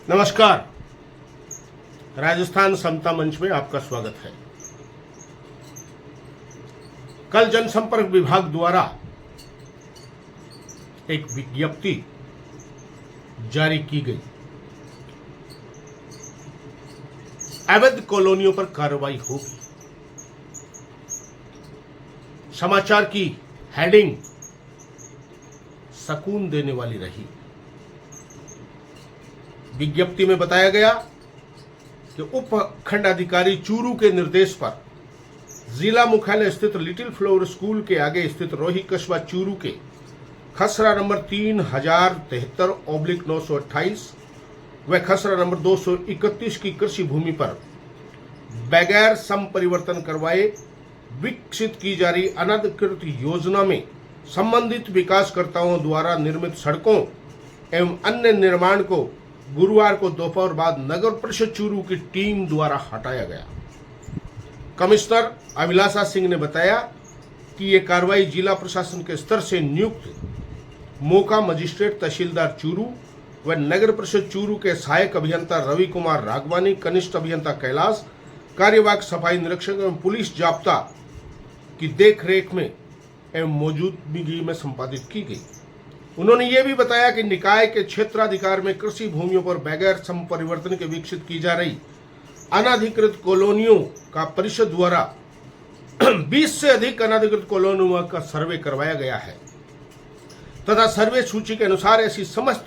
नमस्कार। राजस्थान समता मंच में आपका स्वागत है। कल जनसंपर्क विभाग द्वारा एक विज्ञप्ति जारी की गई। अवैध कॉलोनियों पर कार्रवाई होगी। समाचार की हेडिंग सुकून देने वाली रही। विज्ञप्ति में बताया गया कि उप खंडाधिकारी चूरू के निर्देश पर जिला मुख्यालय स्थित लिटिल फ्लावर स्कूल के आगे स्थित रोही कस्बा चूरू के खसरा नंबर 3073/928 व खसरा नंबर 231 की कृषि भूमि पर बगैर संपरिवर्तन करवाए विकसित की जा रही अनधिकृत योजना में संबंधित विकासकर्ताओं द्वारा निर्मित सड़कों एवं अन्य निर्माण को गुरुवार को दोपहर बाद नगर परिषद चूरू की टीम द्वारा हटाया गया। कमिश्नर अभिलाषा सिंह ने बताया कि ये कार्रवाई जिला प्रशासन के स्तर से नियुक्त मोका मजिस्ट्रेट तहसीलदार चूरू व नगर परिषद चूरू के सहायक अभियंता रवि कुमार राघवानी, कनिष्ठ अभियंता कैलाश, कार्यवाहक सफाई निरीक्षक एवं पुलिस जाब्ता की देखरेख में एवं मौजूदगी में संपादित की गई। उन्होंने ये भी बताया कि निकाय के क्षेत्राधिकार में कृषि भूमियों पर बगैर संपरिवर्तन के विकसित की जा रही अनाधिकृत कॉलोनियों का परिषद द्वारा 20 से अधिक अनाधिकृत कॉलोनियों का सर्वे करवाया गया है तथा सर्वे सूची के अनुसार ऐसी समस्त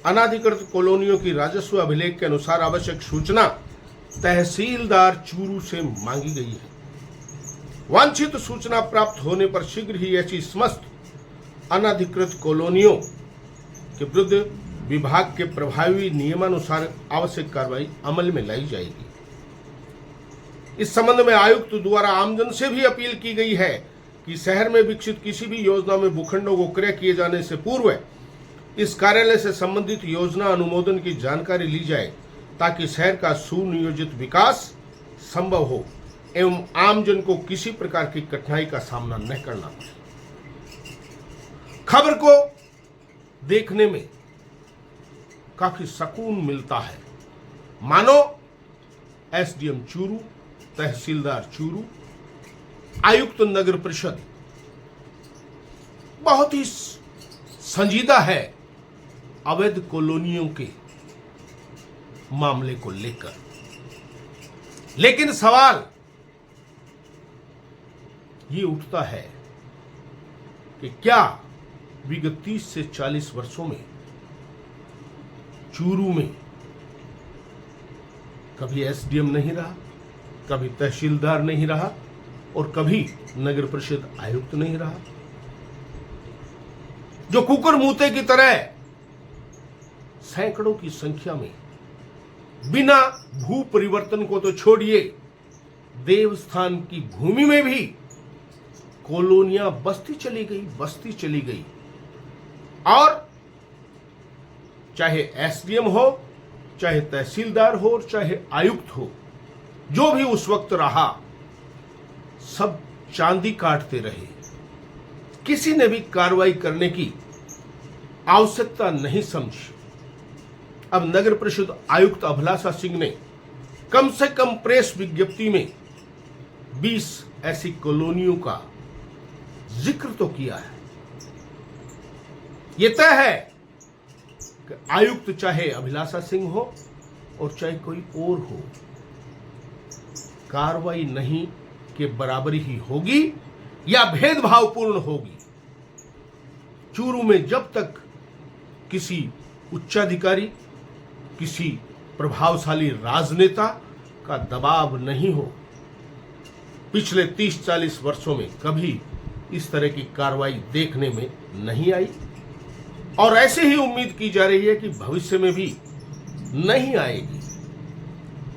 अनाधिकृत कॉलोनियों की राजस्व अभिलेख के अनुसार आवश्यक सूचना तहसीलदार चूरू से मांगी गई है। वांछित सूचना प्राप्त होने पर शीघ्र ही ऐसी समस्त अनाधिकृत कॉलोनियों के विरुद्ध विभाग के प्रभावी नियमानुसार आवश्यक कार्रवाई अमल में लाई जाएगी। इस संबंध में आयुक्त द्वारा आमजन से भी अपील की गई है कि शहर में विकसित किसी भी योजना में भूखंडों को क्रय किए जाने से पूर्व इस कार्यालय से संबंधित योजना अनुमोदन की जानकारी ली जाए ताकि शहर का सुनियोजित विकास संभव हो एवं आमजन को किसी प्रकार की कठिनाई का सामना न करना पड़े। खबर को देखने में काफी सुकून मिलता है। मानो एसडीएम चूरू, तहसीलदार चूरू, आयुक्त नगर परिषद बहुत ही संजीदा है अवैध कॉलोनियों के मामले को लेकर। लेकिन सवाल ये उठता है कि क्या विगत 30 से 40 वर्षों में चूरू में कभी एसडीएम नहीं रहा, कभी तहसीलदार नहीं रहा और कभी नगर परिषद आयुक्त नहीं रहा, जो कुकर मूते की तरह सैकड़ों की संख्या में बिना भू परिवर्तन को तो छोड़िए देवस्थान की भूमि में भी कॉलोनियां बस्ती चली गई और चाहे एसडीएम हो, चाहे तहसीलदार हो, चाहे आयुक्त हो, जो भी उस वक्त रहा, सब चांदी काटते रहे। किसी ने भी कार्रवाई करने की आवश्यकता नहीं समझी। अब नगर परिषद आयुक्त अभिलाषा सिंह ने कम से कम प्रेस विज्ञप्ति में 20 ऐसी कॉलोनियों का जिक्र तो किया है। यह तय है कि आयुक्त चाहे अभिलाषा सिंह हो और चाहे कोई और हो, कार्रवाई नहीं के बराबरी ही होगी या भेदभावपूर्ण होगी। चूरू में जब तक किसी उच्चाधिकारी, किसी प्रभावशाली राजनेता का दबाव नहीं हो, पिछले 30-40 वर्षों में कभी इस तरह की कार्रवाई देखने में नहीं आई और ऐसे ही उम्मीद की जा रही है कि भविष्य में भी नहीं आएगी।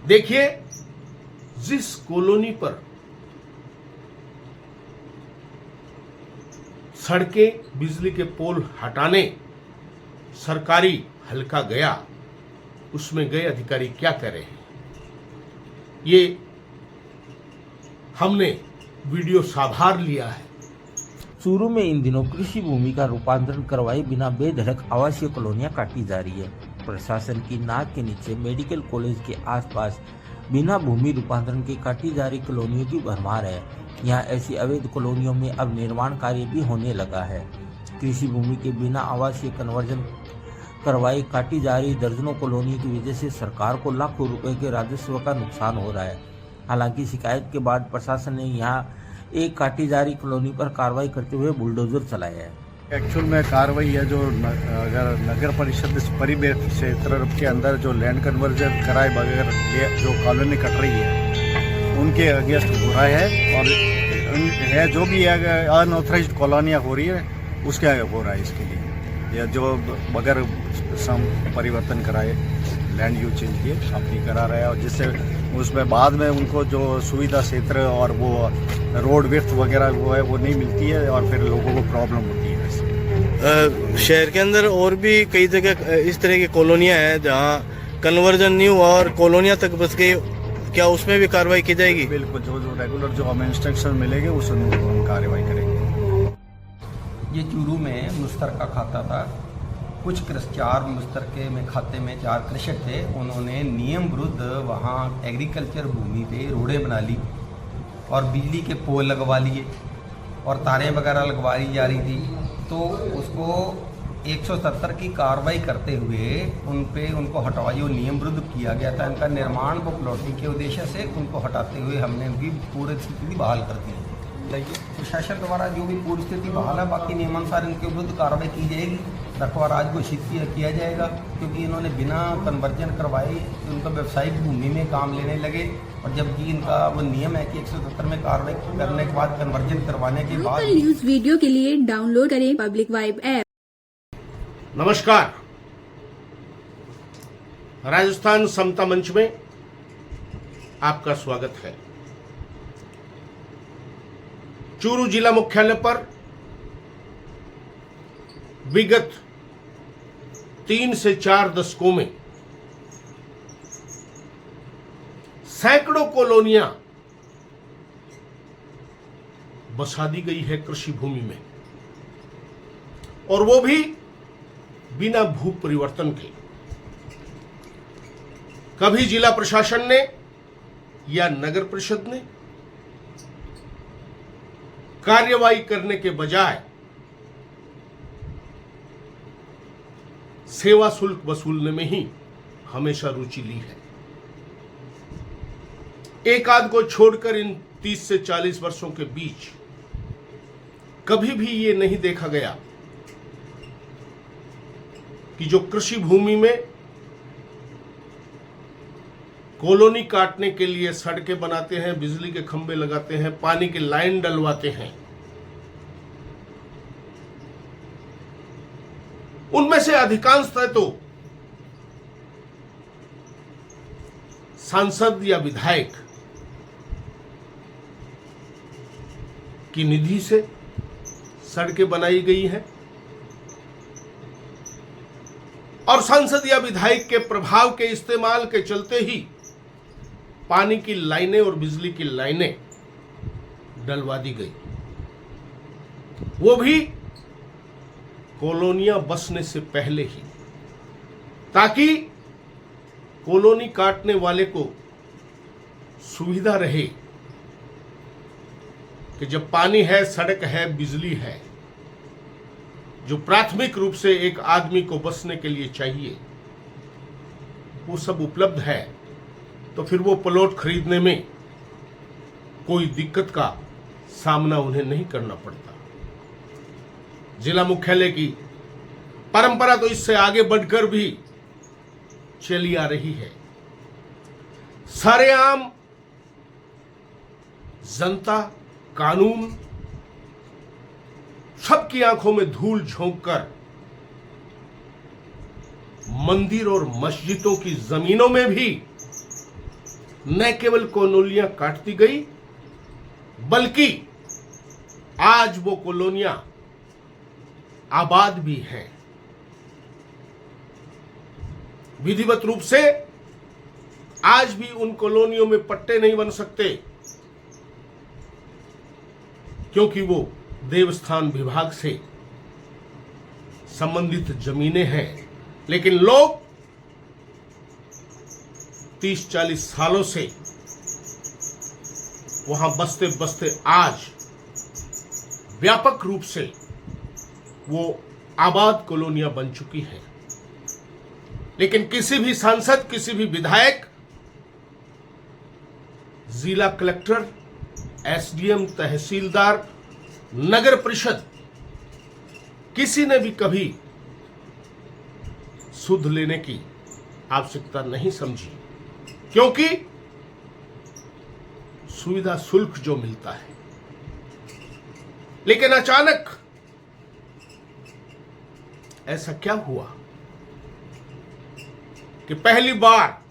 देखिए, जिस कॉलोनी पर सड़कें, बिजली के पोल हटाने सरकारी हल्का गया, उसमें गए अधिकारी क्या कर रहे हैं, ये हमने वीडियो साभार लिया है। चूरू में इन दिनों कृषि भूमि का रूपांतरण करवाए बिना बेधड़क आवासीय कॉलोनियां काटी जा रही है। प्रशासन की नाक के नीचे मेडिकल कॉलेज के आसपास बिना भूमि रूपांतरण के काटी जा रही कॉलोनियों की भरमार है। यहाँ ऐसी अवैध कॉलोनियों में अब निर्माण कार्य भी होने लगा है। कृषि भूमि के बिना आवासीय कन्वर्जन करवाई काटी जा रही दर्जनों कॉलोनियों की वजह से सरकार को लाखों रुपए के राजस्व का नुकसान हो रहा है। हालांकि शिकायत के बाद प्रशासन ने यहाँ एक काटी जा रही कॉलोनी पर कार्रवाई करते हुए बुलडोजर चलाया है। एक्चुअल में कार्रवाई है जो अगर नगर परिषद परिवेश क्षेत्र के अंदर जो लैंड कन्वर्जन कराए बगैर जो कॉलोनी कट रही है उनके अगेंस्ट हो रहा है, और है जो भी अनऑथराइज्ड कॉलोनियाँ हो रही है उसके आगे हो रहा है। इसके लिए या जो बगैर परिवर्तन कराए लैंड यूज चेंज किए अपनी करा रहा है, और जिससे उसमें बाद में उनको जो सुविधा क्षेत्र और वो रोड विड्थ वगैरह वो है वो नहीं मिलती है, और फिर लोगों को प्रॉब्लम होती है। शहर के अंदर और भी कई जगह इस तरह की कॉलोनियां हैं जहां कन्वर्जन नहीं हुआ और कॉलोनियां तक बस गई, क्या उसमें भी कार्रवाई की जाएगी? बिल्कुल, जो रेगुलर जो हमें इंस्ट्रक्शन मिलेंगे उस अनुरूप हम कार्रवाई करेंगे। ये चूरू में मुश्तरका खाता था। कुछ चार मुश्तरके में खाते में 4 कृषक थे। उन्होंने नियम विरुद्ध वहाँ एग्रीकल्चर भूमि पे रोडें बना ली और बिजली के पोल लगवा लिए और तारें वगैरह लगवाई जा रही थी। तो उसको 170 की कार्रवाई करते हुए उनको हटवा जो नियम विरुद्ध किया गया था इनका निर्माण वो प्लॉटिंग के उद्देश्य से उनको हटाते हुए हमने उनकी पूरी स्थिति बहाल कर दी है। प्रशासन द्वारा जो भी पूरी स्थिति बहाल है, बाकी नियमानुसार इनके विरुद्ध कार्रवाई की जाएगी। रखवार आज घोषित किया जाएगा क्योंकि इन्होंने बिना कन्वर्जन करवाए उनका व्यावसायिक भूमि में काम लेने लगे, और जबकि इनका वो नियम है कि 170 में कार्रवाई करने के बाद कन्वर्जन करवाने के बाद। लोकल न्यूज वीडियो के लिए डाउनलोड करें पब्लिक वाइब ऐप। नमस्कार, राजस्थान समता मंच में आपका स्वागत है। चूरू जिला मुख्यालय पर विगत 3 से 4 दशकों में सैकड़ों कॉलोनियां बसा दी गई है कृषि भूमि में, और वो भी बिना भू परिवर्तन के। कभी जिला प्रशासन ने या नगर परिषद ने कार्यवाही करने के बजाय सेवा शुल्क वसूलने में ही हमेशा रुचि ली है। एक आध को छोड़कर इन 30 से 40 वर्षों के बीच कभी भी ये नहीं देखा गया कि जो कृषि भूमि में कॉलोनी काटने के लिए सड़कें बनाते हैं, बिजली के खंभे लगाते हैं, पानी की लाइन डलवाते हैं, उनमें से अधिकांशतः तो सांसद या विधायक की निधि से सड़कें बनाई गई हैं, और सांसद या विधायक के प्रभाव के इस्तेमाल के चलते ही पानी की लाइनें और बिजली की लाइनें डलवा दी गई, वो भी कॉलोनियां बसने से पहले ही, ताकि कॉलोनी काटने वाले को सुविधा रहे कि जब पानी है, सड़क है, बिजली है, जो प्राथमिक रूप से एक आदमी को बसने के लिए चाहिए, वो सब उपलब्ध है, तो फिर वो प्लॉट खरीदने में कोई दिक्कत का सामना उन्हें नहीं करना पड़ता। जिला मुख्यालय की परंपरा तो इससे आगे बढ़कर भी चली आ रही है। सरेआम जनता, कानून, सबकी आंखों में धूल झोंककर मंदिर और मस्जिदों की जमीनों में भी न केवल कॉलोनियां काटती गई, बल्कि आज वो कॉलोनियां आबाद भी हैं। विधिवत रूप से आज भी उन कॉलोनियों में पट्टे नहीं बन सकते, क्योंकि वो देवस्थान विभाग से संबंधित जमीनें हैं। लेकिन लोग 30-40 सालों से वहां बसते बसते आज व्यापक रूप से वो आबाद कॉलोनियां बन चुकी हैं। लेकिन किसी भी सांसद, किसी भी विधायक, जिला कलेक्टर, एसडीएम, तहसीलदार, नगर परिषद, किसी ने भी कभी सुध लेने की आवश्यकता नहीं समझी, क्योंकि सुविधा शुल्क जो मिलता है। लेकिन अचानक ऐसा क्या हुआ कि पहली बार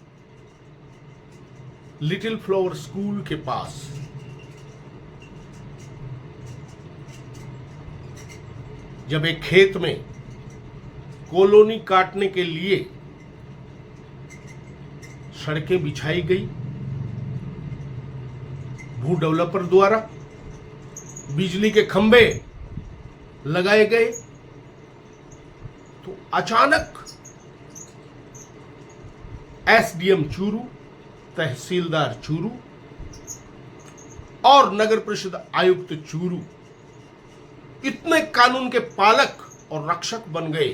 लिटिल फ्लावर स्कूल के पास जब एक खेत में कॉलोनी काटने के लिए सड़कें बिछाई गई भू डेवलपर द्वारा, बिजली के खंभे लगाए गए, तो अचानक एसडीएम चूरू, तहसीलदार चूरू और नगर परिषद आयुक्त चूरू इतने कानून के पालक और रक्षक बन गए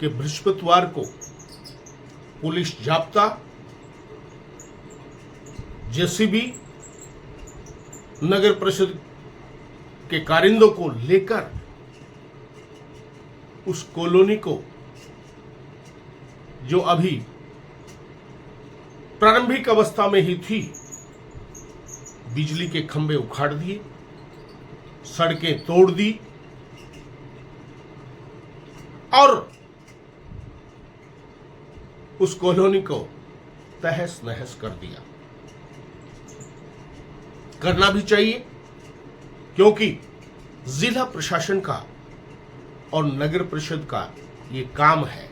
कि बृहस्पतिवार को पुलिस जाब्ता, जेसीबी, नगर परिषद के कारिंदों को लेकर उस कॉलोनी को, जो अभी प्रारंभिक अवस्था में ही थी, बिजली के खंभे उखाड़ दिए, सड़कें तोड़ दी और उस कॉलोनी को तहस नहस कर दिया। करना भी चाहिए, क्योंकि जिला प्रशासन का और नगर परिषद का ये काम है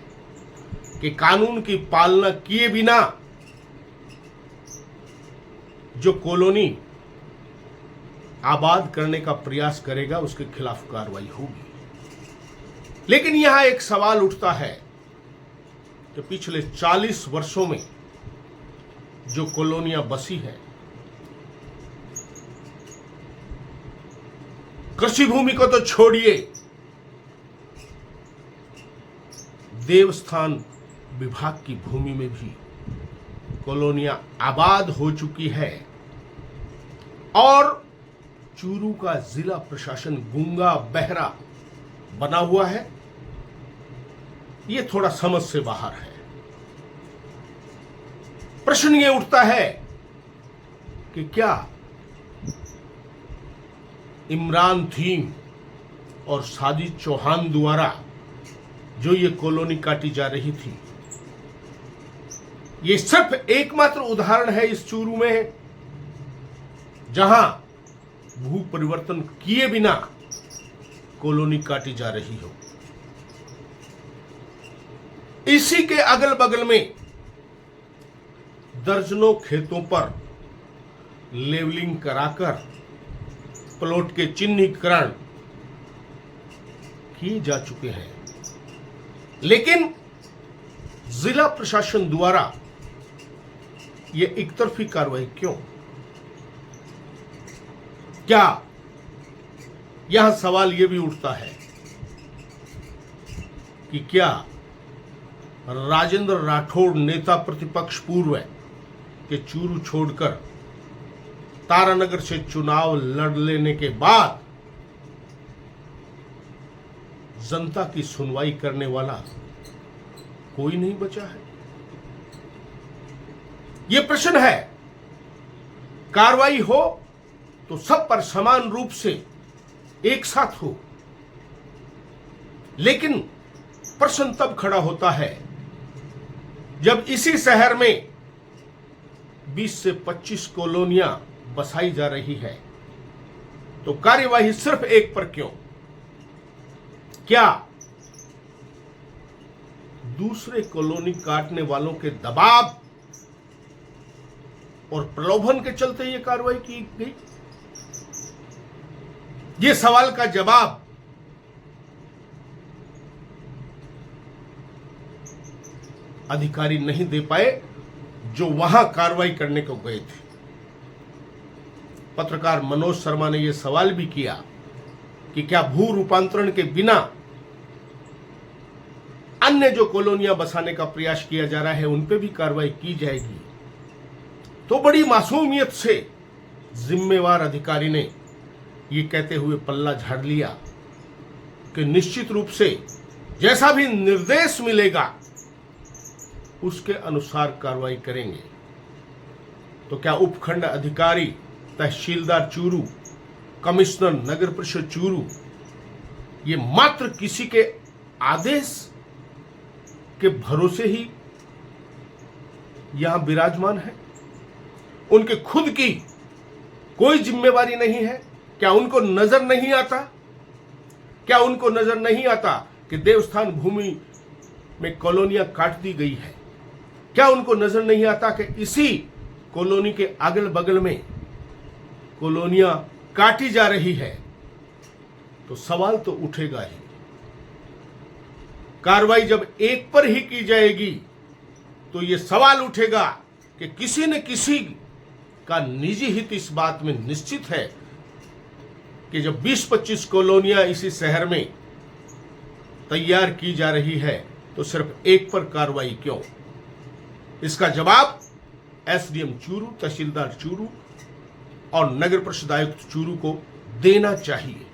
कि कानून की पालना किए बिना जो कॉलोनी आबाद करने का प्रयास करेगा उसके खिलाफ कार्रवाई होगी। लेकिन यहां एक सवाल उठता है कि पिछले 40 वर्षों में जो कॉलोनियां बसी हैं, कृषि भूमि को तो छोड़िए, देवस्थान विभाग की भूमि में भी कॉलोनियां आबाद हो चुकी है और चूरू का जिला प्रशासन गूंगा बहरा बना हुआ है। ये थोड़ा समझ से बाहर है। प्रश्न ये उठता है कि क्या इमरान थीम और साजिद चौहान द्वारा जो ये कॉलोनी काटी जा रही थी, ये सिर्फ एकमात्र उदाहरण है इस चूरू में जहां भू परिवर्तन किए बिना कॉलोनी काटी जा रही हो। इसी के अगल बगल में दर्जनों खेतों पर लेवलिंग कराकर प्लॉट के चिन्हीकरण किए जा चुके हैं, लेकिन जिला प्रशासन द्वारा यह एकतरफी कार्रवाई क्यों? क्या यह सवाल यह भी उठता है कि क्या राजेंद्र राठौड़ नेता प्रतिपक्ष पूर्व के चूरू छोड़कर तारानगर से चुनाव लड़ लेने के बाद जनता की सुनवाई करने वाला कोई नहीं बचा है? यह प्रश्न है। कार्रवाई हो तो सब पर समान रूप से एक साथ हो, लेकिन प्रश्न तब खड़ा होता है जब इसी शहर में 20 से 25 कॉलोनियां बसाई जा रही है, तो कार्यवाही सिर्फ एक पर क्यों? क्या दूसरे कॉलोनी काटने वालों के दबाव और प्रलोभन के चलते यह कार्रवाई की गई? यह सवाल का जवाब अधिकारी नहीं दे पाए जो वहां कार्रवाई करने को गए थे। पत्रकार मनोज शर्मा ने यह सवाल भी किया कि क्या भू रूपांतरण के बिना अन्य जो कॉलोनियां बसाने का प्रयास किया जा रहा है उन पे भी कार्रवाई की जाएगी। तो बड़ी मासूमियत से जिम्मेवार अधिकारी ने ये कहते हुए पल्ला झाड़ लिया कि निश्चित रूप से जैसा भी निर्देश मिलेगा उसके अनुसार कार्रवाई करेंगे। तो क्या उपखंड अधिकारी, तहसीलदार चूरू, कमिश्नर नगर परिषद चूरू ये मात्र किसी के आदेश के भरोसे ही यहां विराजमान है? उनके खुद की कोई जिम्मेवारी नहीं है? क्या उनको नजर नहीं आता? क्या उनको नजर नहीं आता कि देवस्थान भूमि में कॉलोनियां काट दी गई है? क्या उनको नजर नहीं आता कि इसी कॉलोनी के अगल बगल में कॉलोनियां काटी जा रही है? तो सवाल तो उठेगा ही। कार्रवाई जब एक पर ही की जाएगी तो यह सवाल उठेगा कि किसी न किसी का निजी हित इस बात में निश्चित है कि जब 20-25 कॉलोनियां इसी शहर में तैयार की जा रही है तो सिर्फ एक पर कार्रवाई क्यों? इसका जवाब एसडीएम चूरू, तहसीलदार चूरू और नगर परिषद आयुक्त चूरू को देना चाहिए।